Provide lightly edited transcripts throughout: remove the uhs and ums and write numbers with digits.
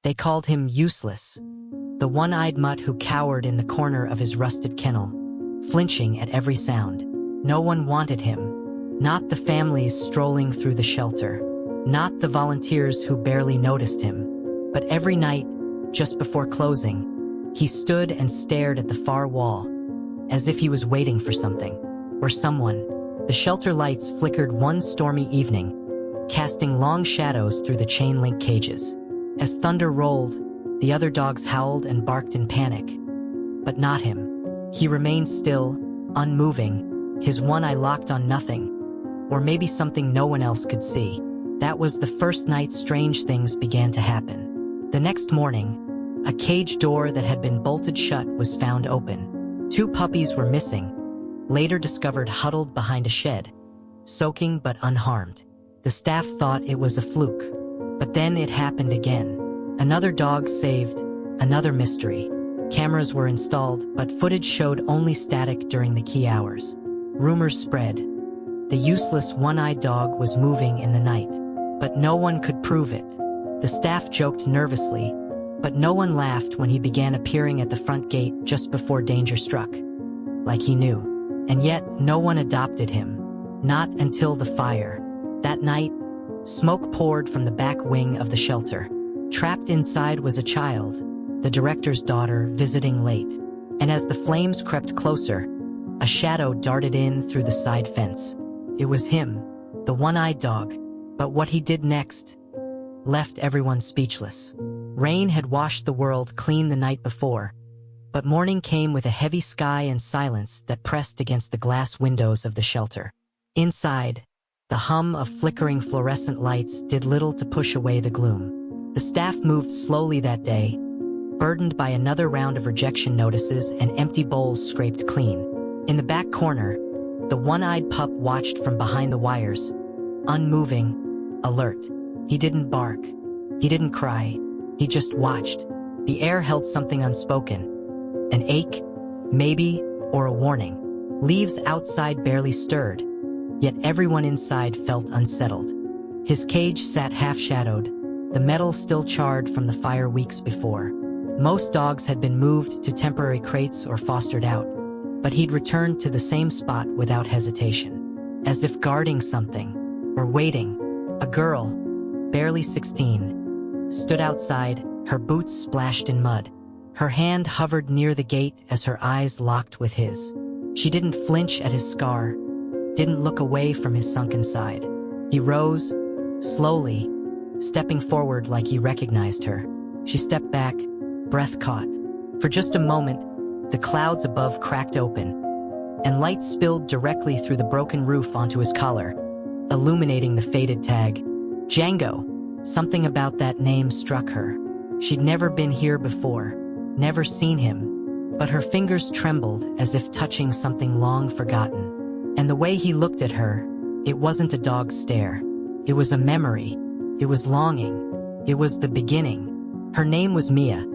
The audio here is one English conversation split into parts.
They called him Useless, the one-eyed mutt who cowered in the corner of his rusted kennel, flinching at every sound. No one wanted him. Not the families strolling through the shelter. Not the volunteers who barely noticed him. But every night, just before closing, he stood and stared at the far wall, as if he was waiting for something, or someone. The shelter lights flickered one stormy evening, casting long shadows through the chain-link cages. As thunder rolled, the other dogs howled and barked in panic. But not him. He remained still, unmoving, his one eye locked on nothing, or maybe something no one else could see. That was the first night strange things began to happen. The next morning, a cage door that had been bolted shut was found open. 2 puppies were missing, later discovered huddled behind a shed, soaking but unharmed. The staff thought it was a fluke, but then it happened again. Another dog saved, another mystery. Cameras were installed, but footage showed only static during the key hours. Rumors spread. The useless one-eyed dog was moving in the night, but no one could prove it. The staff joked nervously, but no one laughed when he began appearing at the front gate just before danger struck. Like he knew. And yet, no one adopted him. Not until the fire. That night, smoke poured from the back wing of the shelter. Trapped inside was a child, the director's daughter, visiting late. And as the flames crept closer, a shadow darted in through the side fence. It was him, the one-eyed dog. But what he did next left everyone speechless. Rain had washed the world clean the night before, but morning came with a heavy sky and silence that pressed against the glass windows of the shelter. Inside, the hum of flickering fluorescent lights did little to push away the gloom. The staff moved slowly that day, burdened by another round of rejection notices and empty bowls scraped clean. In the back corner, the one-eyed pup watched from behind the wires, unmoving, alert. He didn't bark. He didn't cry. He just watched. The air held something unspoken. An ache, maybe, or a warning. Leaves outside barely stirred, yet everyone inside felt unsettled. His cage sat half-shadowed, the metal still charred from the fire weeks before. Most dogs had been moved to temporary crates or fostered out, but he'd returned to the same spot without hesitation, as if guarding something, or waiting. A girl, barely 16, stood outside, her boots splashed in mud. Her hand hovered near the gate as her eyes locked with his. She didn't flinch at his scar, didn't look away from his sunken side. He rose, slowly, stepping forward like he recognized her. She stepped back, breath caught. For just a moment, the clouds above cracked open, and light spilled directly through the broken roof onto his collar, illuminating the faded tag. Django. Something about that name struck her. She'd never been here before, never seen him, but her fingers trembled as if touching something long forgotten. And the way he looked at her, it wasn't a dog's stare. It was a memory. It was longing. It was the beginning. Her name was Mia.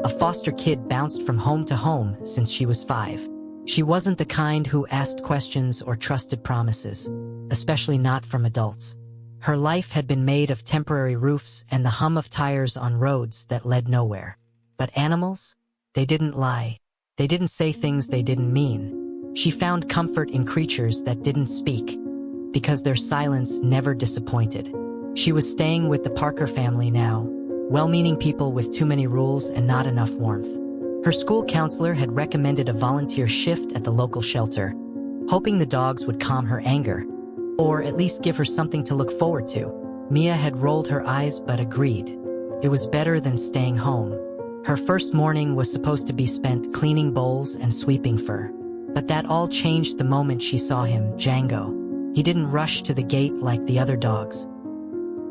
A foster kid bounced from home to home since she was 5. She wasn't the kind who asked questions or trusted promises, especially not from adults. Her life had been made of temporary roofs and the hum of tires on roads that led nowhere. But animals? They didn't lie. They didn't say things they didn't mean. She found comfort in creatures that didn't speak, because their silence never disappointed. She was staying with the Parker family now, well-meaning people with too many rules and not enough warmth. Her school counselor had recommended a volunteer shift at the local shelter, hoping the dogs would calm her anger, or at least give her something to look forward to. Mia had rolled her eyes but agreed. It was better than staying home. Her first morning was supposed to be spent cleaning bowls and sweeping fur. But that all changed the moment she saw him, Django. He didn't rush to the gate like the other dogs.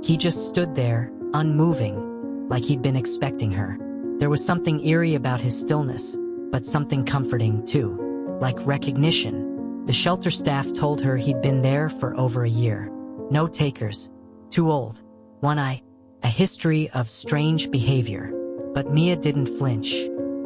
He just stood there, unmoving, like he'd been expecting her. There was something eerie about his stillness, but something comforting too, like recognition. The shelter staff told her he'd been there for over a year. No takers. Too old. One eye. A history of strange behavior. But Mia didn't flinch.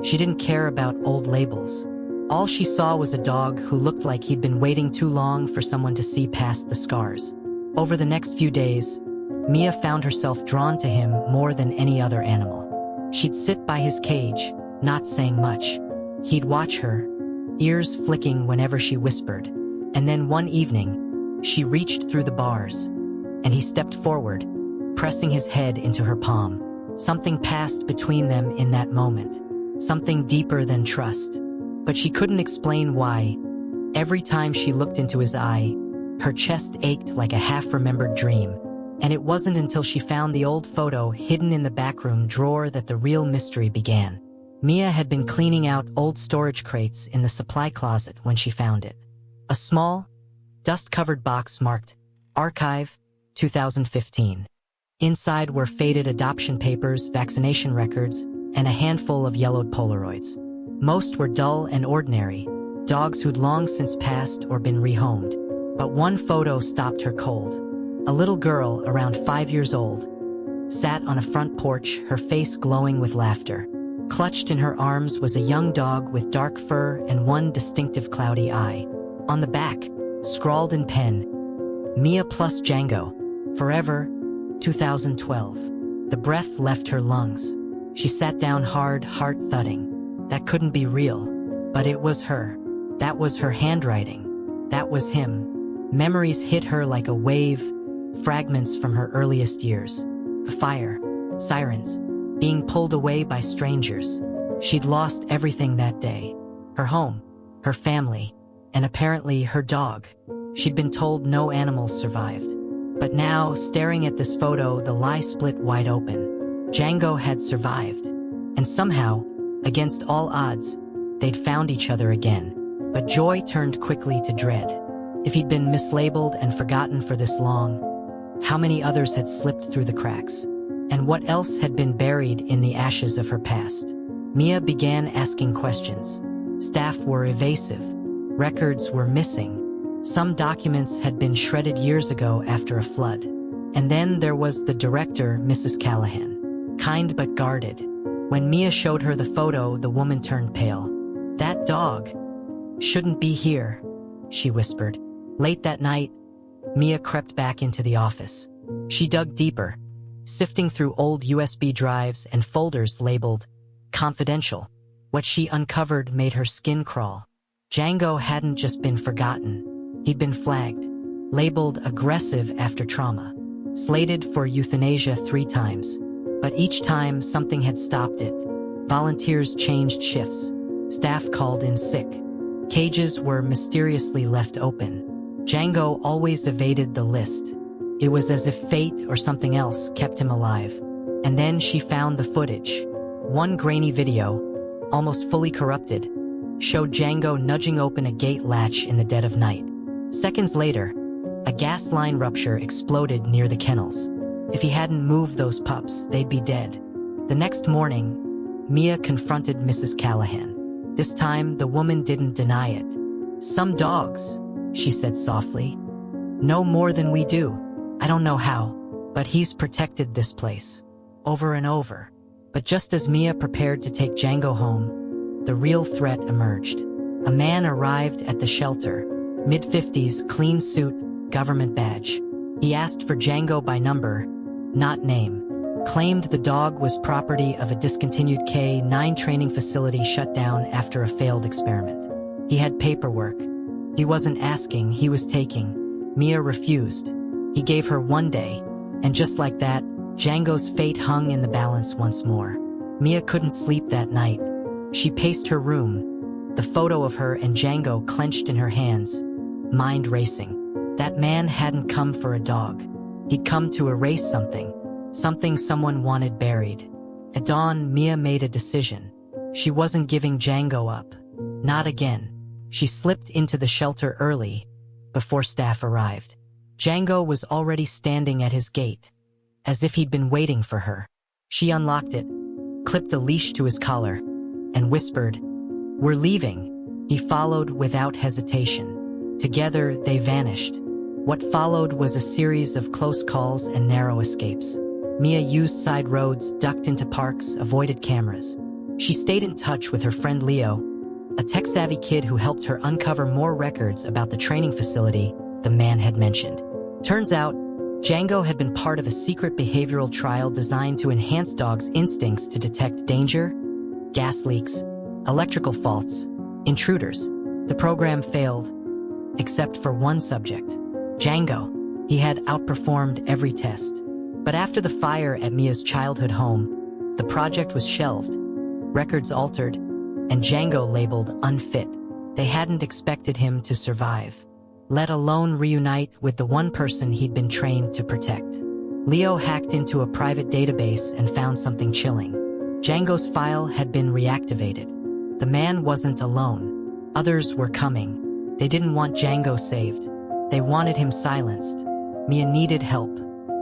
She didn't care about old labels. All she saw was a dog who looked like he'd been waiting too long for someone to see past the scars. Over the next few days, Mia found herself drawn to him more than any other animal. She'd sit by his cage, not saying much. He'd watch her, ears flicking whenever she whispered. And then one evening, she reached through the bars, and he stepped forward, pressing his head into her palm. Something passed between them in that moment, something deeper than trust. But she couldn't explain why. Every time she looked into his eye, her chest ached like a half-remembered dream. And it wasn't until she found the old photo hidden in the backroom drawer that the real mystery began. Mia had been cleaning out old storage crates in the supply closet when she found it. A small, dust-covered box marked Archive 2015. Inside were faded adoption papers, vaccination records, and a handful of yellowed Polaroids. Most were dull and ordinary, dogs who'd long since passed or been rehomed. But one photo stopped her cold. A little girl, around 5 years old, sat on a front porch, her face glowing with laughter. Clutched in her arms was a young dog with dark fur and one distinctive cloudy eye. On the back, scrawled in pen, Mia plus Django, forever, 2012. The breath left her lungs. She sat down hard, heart thudding. That couldn't be real. But it was her. That was her handwriting. That was him. Memories hit her like a wave, fragments from her earliest years. The fire, sirens, being pulled away by strangers. She'd lost everything that day. Her home, her family, and apparently her dog. She'd been told no animals survived. But now, staring at this photo, the lie split wide open. Django had survived. And somehow, against all odds, they'd found each other again. But joy turned quickly to dread. If he'd been mislabeled and forgotten for this long, how many others had slipped through the cracks? And what else had been buried in the ashes of her past? Mia began asking questions. Staff were evasive. Records were missing. Some documents had been shredded years ago after a flood. And then there was the director, Mrs. Callahan. Kind but guarded. When Mia showed her the photo, the woman turned pale. That dog shouldn't be here, she whispered. Late that night, Mia crept back into the office. She dug deeper, sifting through old USB drives and folders labeled confidential. What she uncovered made her skin crawl. Django hadn't just been forgotten. He'd been flagged, labeled aggressive after trauma, slated for euthanasia 3 times. But each time something had stopped it. Volunteers changed shifts. Staff called in sick. Cages were mysteriously left open. Django always evaded the list. It was as if fate or something else kept him alive. And then she found the footage. One grainy video, almost fully corrupted, showed Django nudging open a gate latch in the dead of night. Seconds later, a gas line rupture exploded near the kennels. If he hadn't moved those pups, they'd be dead. The next morning, Mia confronted Mrs. Callahan. This time, the woman didn't deny it. Some dogs, she said softly, know more than we do. I don't know how, but he's protected this place. Over and over. But just as Mia prepared to take Django home, the real threat emerged. A man arrived at the shelter, mid-50s, clean suit, government badge. He asked for Django by number, not name. Claimed the dog was property of a discontinued K-9 training facility shut down after a failed experiment. He had paperwork. He wasn't asking, he was taking. Mia refused. He gave her 1 day, and just like that, Django's fate hung in the balance once more. Mia couldn't sleep that night. She paced her room, the photo of her and Django clenched in her hands, mind racing. That man hadn't come for a dog. He'd come to erase something. Something someone wanted buried. At dawn, Mia made a decision. She wasn't giving Django up. Not again. She slipped into the shelter early, before staff arrived. Django was already standing at his gate, as if he'd been waiting for her. She unlocked it, clipped a leash to his collar, and whispered, "We're leaving." He followed without hesitation. Together, they vanished. What followed was a series of close calls and narrow escapes. Mia used side roads, ducked into parks, avoided cameras. She stayed in touch with her friend Leo, a tech-savvy kid who helped her uncover more records about the training facility the man had mentioned. Turns out, Django had been part of a secret behavioral trial designed to enhance dogs' instincts to detect danger, gas leaks, electrical faults, intruders. The program failed, except for one subject, Django. He had outperformed every test. But after the fire at Mia's childhood home, the project was shelved, records altered, and Django labeled unfit. They hadn't expected him to survive, let alone reunite with the one person he'd been trained to protect. Leo hacked into a private database and found something chilling. Django's file had been reactivated. The man wasn't alone. Others were coming. They didn't want Django saved. They wanted him silenced. Mia needed help,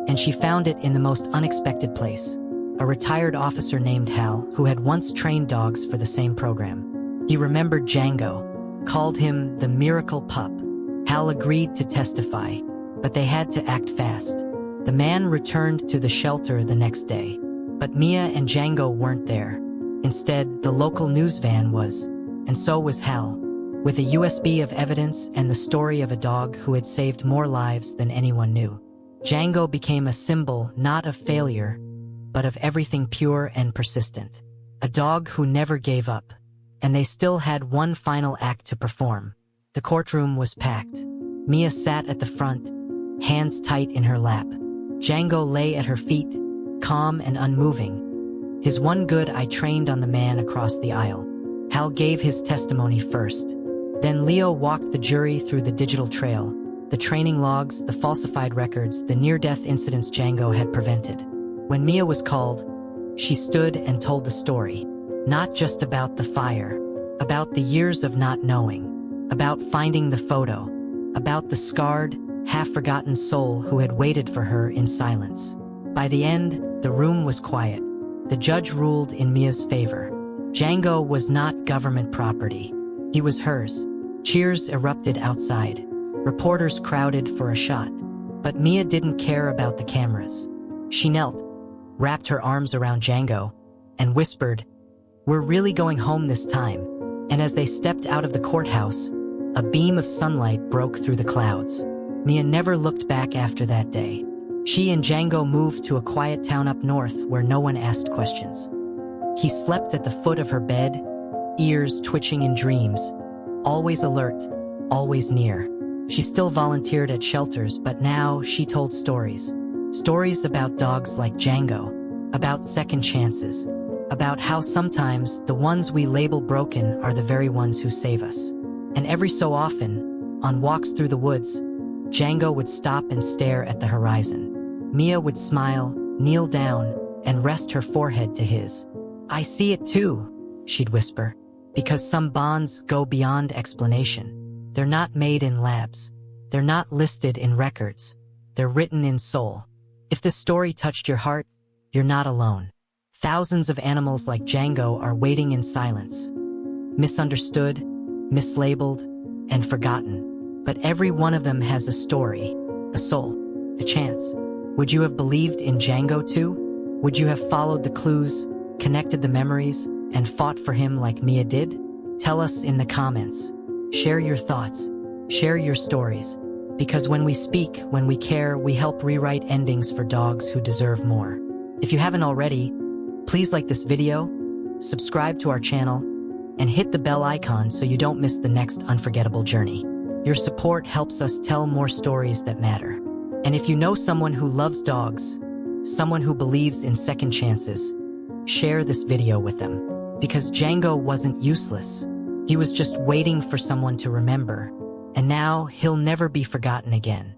and she found it in the most unexpected place. A retired officer named Hal, who had once trained dogs for the same program. He remembered Django, called him the miracle pup. Hal agreed to testify, but they had to act fast. The man returned to the shelter the next day, but Mia and Django weren't there. Instead, the local news van was, and so was Hal, with a USB of evidence and the story of a dog who had saved more lives than anyone knew. Django became a symbol not of failure, but of everything pure and persistent. A dog who never gave up. And they still had one final act to perform. The courtroom was packed. Mia sat at the front, hands tight in her lap. Django lay at her feet, calm and unmoving. His one good eye trained on the man across the aisle. Hal gave his testimony first. Then Leo walked the jury through the digital trail, the training logs, the falsified records, the near-death incidents Django had prevented. When Mia was called, she stood and told the story. Not just about the fire, about the years of not knowing, about finding the photo, about the scarred, half-forgotten soul who had waited for her in silence. By the end, the room was quiet. The judge ruled in Mia's favor. Django was not government property. He was hers. Cheers erupted outside. Reporters crowded for a shot. But Mia didn't care about the cameras. She knelt, wrapped her arms around Django, and whispered, "We're really going home this time." And as they stepped out of the courthouse, a beam of sunlight broke through the clouds. Mia never looked back after that day. She and Django moved to a quiet town up north where no one asked questions. He slept at the foot of her bed, ears twitching in dreams, always alert, always near. She still volunteered at shelters, but now she told stories. Stories about dogs like Django, about second chances, about how sometimes the ones we label broken are the very ones who save us. And every so often, on walks through the woods, Django would stop and stare at the horizon. Mia would smile, kneel down, and rest her forehead to his. "I see it too," she'd whisper, because some bonds go beyond explanation. They're not made in labs. They're not listed in records. They're written in soul. If this story touched your heart, you're not alone. Thousands of animals like Django are waiting in silence. Misunderstood, mislabeled, and forgotten. But every one of them has a story, a soul, a chance. Would you have believed in Django too? Would you have followed the clues, connected the memories, and fought for him like Mia did? Tell us in the comments. Share your thoughts. Share your stories. Because when we speak, when we care, we help rewrite endings for dogs who deserve more. If you haven't already, please like this video, subscribe to our channel, and hit the bell icon so you don't miss the next unforgettable journey. Your support helps us tell more stories that matter. And if you know someone who loves dogs, someone who believes in second chances, share this video with them. Because Django wasn't useless. He was just waiting for someone to remember. And now he'll never be forgotten again.